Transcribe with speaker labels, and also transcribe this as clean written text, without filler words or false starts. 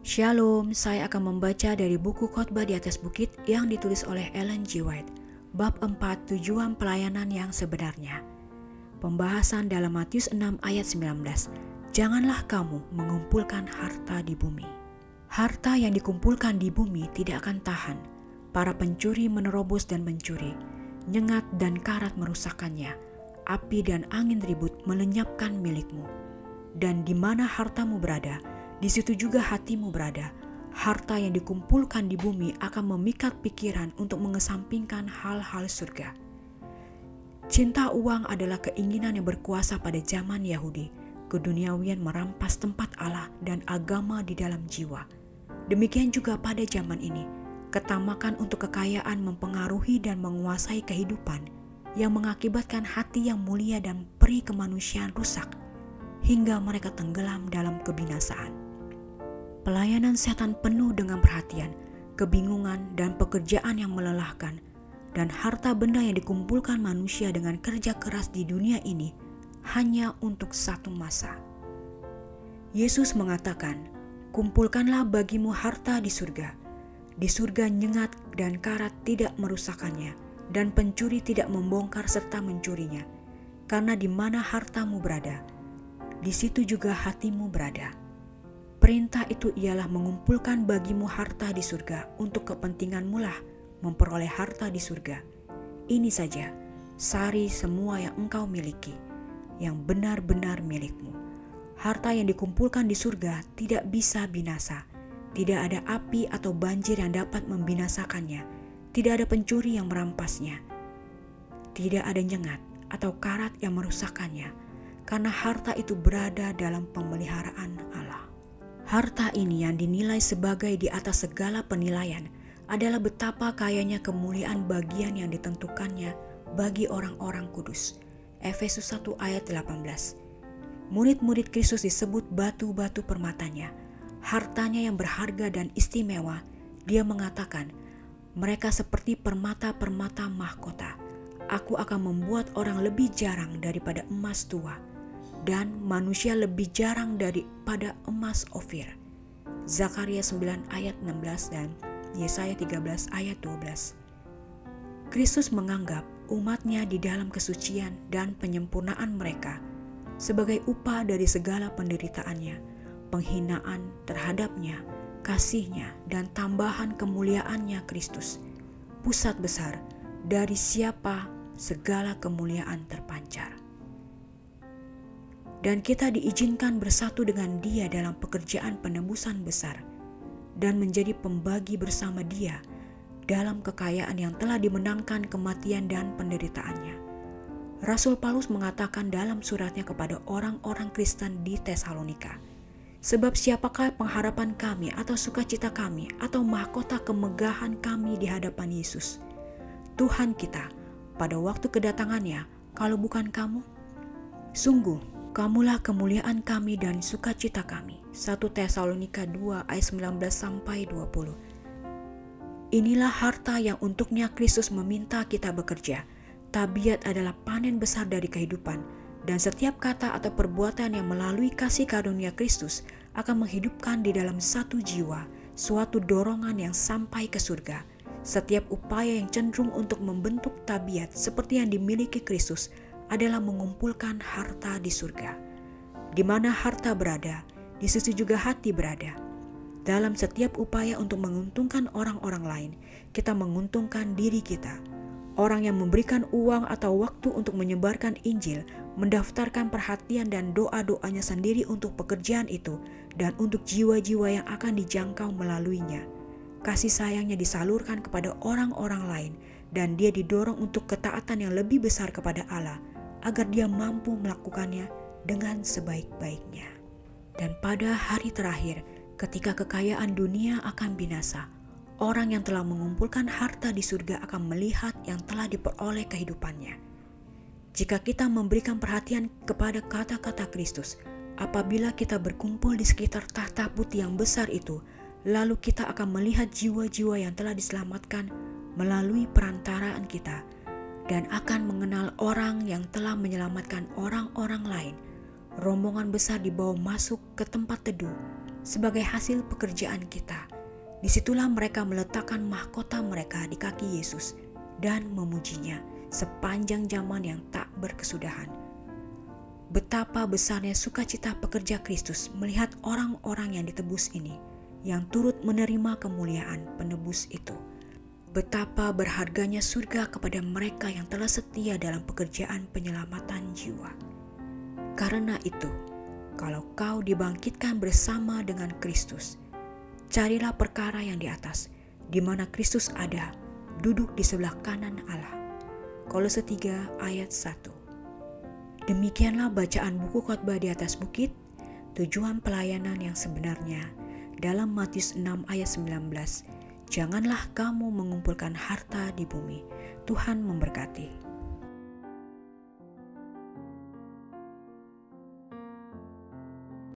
Speaker 1: Shalom, saya akan membaca dari buku Khotbah di atas Bukit yang ditulis oleh Ellen G. White. Bab 4, tujuan pelayanan yang sebenarnya. Pembahasan dalam Matius 6 ayat 19. Janganlah kamu mengumpulkan harta di bumi. Harta yang dikumpulkan di bumi tidak akan tahan. Para pencuri menerobos dan mencuri. Nyengat dan karat merusakkannya. Api dan angin ribut melenyapkan milikmu. Dan di mana hartamu berada, di situ juga hatimu berada. Harta yang dikumpulkan di bumi akan memikat pikiran untuk mengesampingkan hal-hal surga. Cinta uang adalah keinginan yang berkuasa pada zaman Yahudi. Keduniawian merampas tempat Allah dan agama di dalam jiwa. Demikian juga pada zaman ini. Ketamakan untuk kekayaan mempengaruhi dan menguasai kehidupan yang mengakibatkan hati yang mulia dan peri kemanusiaan rusak hingga mereka tenggelam dalam kebinasaan. Pelayanan setan penuh dengan perhatian, kebingungan, dan pekerjaan yang melelahkan, dan harta benda yang dikumpulkan manusia dengan kerja keras di dunia ini hanya untuk satu masa. Yesus mengatakan, "Kumpulkanlah bagimu harta di surga. Di surga nyengat dan karat tidak merusakkannya, dan pencuri tidak membongkar serta mencurinya. Karena di mana hartamu berada, di situ juga hatimu berada." Perintah itu ialah mengumpulkan bagimu harta di surga untuk kepentinganmu lah memperoleh harta di surga. Ini saja sari semua yang engkau miliki, yang benar-benar milikmu. Harta yang dikumpulkan di surga tidak bisa binasa. Tidak ada api atau banjir yang dapat membinasakannya. Tidak ada pencuri yang merampasnya. Tidak ada nyengat atau karat yang merusakkannya, karena harta itu berada dalam pemeliharaan Allah. Harta ini yang dinilai sebagai di atas segala penilaian adalah betapa kayanya kemuliaan bagian yang ditentukannya bagi orang-orang kudus. Efesus 1 ayat 18. Murid-murid Kristus disebut batu-batu permatanya. Hartanya yang berharga dan istimewa, dia mengatakan, mereka seperti permata-permata mahkota. Aku akan membuat orang lebih jarang daripada emas tua, dan manusia lebih jarang daripada emas Ofir. Zakaria 9 ayat 16 dan Yesaya 13 ayat 12. Kristus menganggap umatnya di dalam kesucian dan penyempurnaan mereka sebagai upah dari segala penderitaannya, penghinaan terhadapnya, kasihnya, dan tambahan kemuliaannya Kristus. Pusat besar dari siapa segala kemuliaan terpancar. Dan kita diizinkan bersatu dengan Dia dalam pekerjaan penebusan besar dan menjadi pembagi bersama Dia dalam kekayaan yang telah dimenangkan kematian dan penderitaannya. Rasul Paulus mengatakan dalam suratnya kepada orang-orang Kristen di Tesalonika, "Sebab siapakah pengharapan kami atau sukacita kami atau mahkota kemegahan kami di hadapan Yesus, Tuhan kita, pada waktu kedatangannya, kalau bukan kamu? Sungguh, kamulah kemuliaan kami dan sukacita kami." 1 Tesalonika 2 ayat 19-20. Inilah harta yang untuknya Kristus meminta kita bekerja. Tabiat adalah panen besar dari kehidupan, dan setiap kata atau perbuatan yang melalui kasih karunia Kristus akan menghidupkan di dalam satu jiwa suatu dorongan yang sampai ke surga. Setiap upaya yang cenderung untuk membentuk tabiat seperti yang dimiliki Kristus adalah mengumpulkan harta di surga. Di mana harta berada, di situ juga hati berada. Dalam setiap upaya untuk menguntungkan orang-orang lain, kita menguntungkan diri kita. Orang yang memberikan uang atau waktu untuk menyebarkan Injil, mendaftarkan perhatian dan doa-doanya sendiri untuk pekerjaan itu dan untuk jiwa-jiwa yang akan dijangkau melaluinya. Kasih sayangnya disalurkan kepada orang-orang lain dan dia didorong untuk ketaatan yang lebih besar kepada Allah, agar dia mampu melakukannya dengan sebaik-baiknya. Dan pada hari terakhir, ketika kekayaan dunia akan binasa, orang yang telah mengumpulkan harta di surga akan melihat yang telah diperoleh kehidupannya. Jika kita memberikan perhatian kepada kata-kata Kristus, apabila kita berkumpul di sekitar tahta putih yang besar itu, lalu kita akan melihat jiwa-jiwa yang telah diselamatkan melalui perantaraan kita, dan akan mengenal orang yang telah menyelamatkan orang-orang lain. Rombongan besar dibawa masuk ke tempat teduh sebagai hasil pekerjaan kita. Disitulah mereka meletakkan mahkota mereka di kaki Yesus dan memujinya sepanjang zaman yang tak berkesudahan. Betapa besarnya sukacita pekerja Kristus melihat orang-orang yang ditebus ini, yang turut menerima kemuliaan penebus itu. Betapa berharganya surga kepada mereka yang telah setia dalam pekerjaan penyelamatan jiwa. Karena itu, kalau kau dibangkitkan bersama dengan Kristus, carilah perkara yang di atas, di mana Kristus ada, duduk di sebelah kanan Allah. Kolose 3 ayat 1. Demikianlah bacaan buku khotbah di atas bukit, tujuan pelayanan yang sebenarnya, dalam Matius 6 ayat 19. Janganlah kamu mengumpulkan harta di bumi. Tuhan memberkati.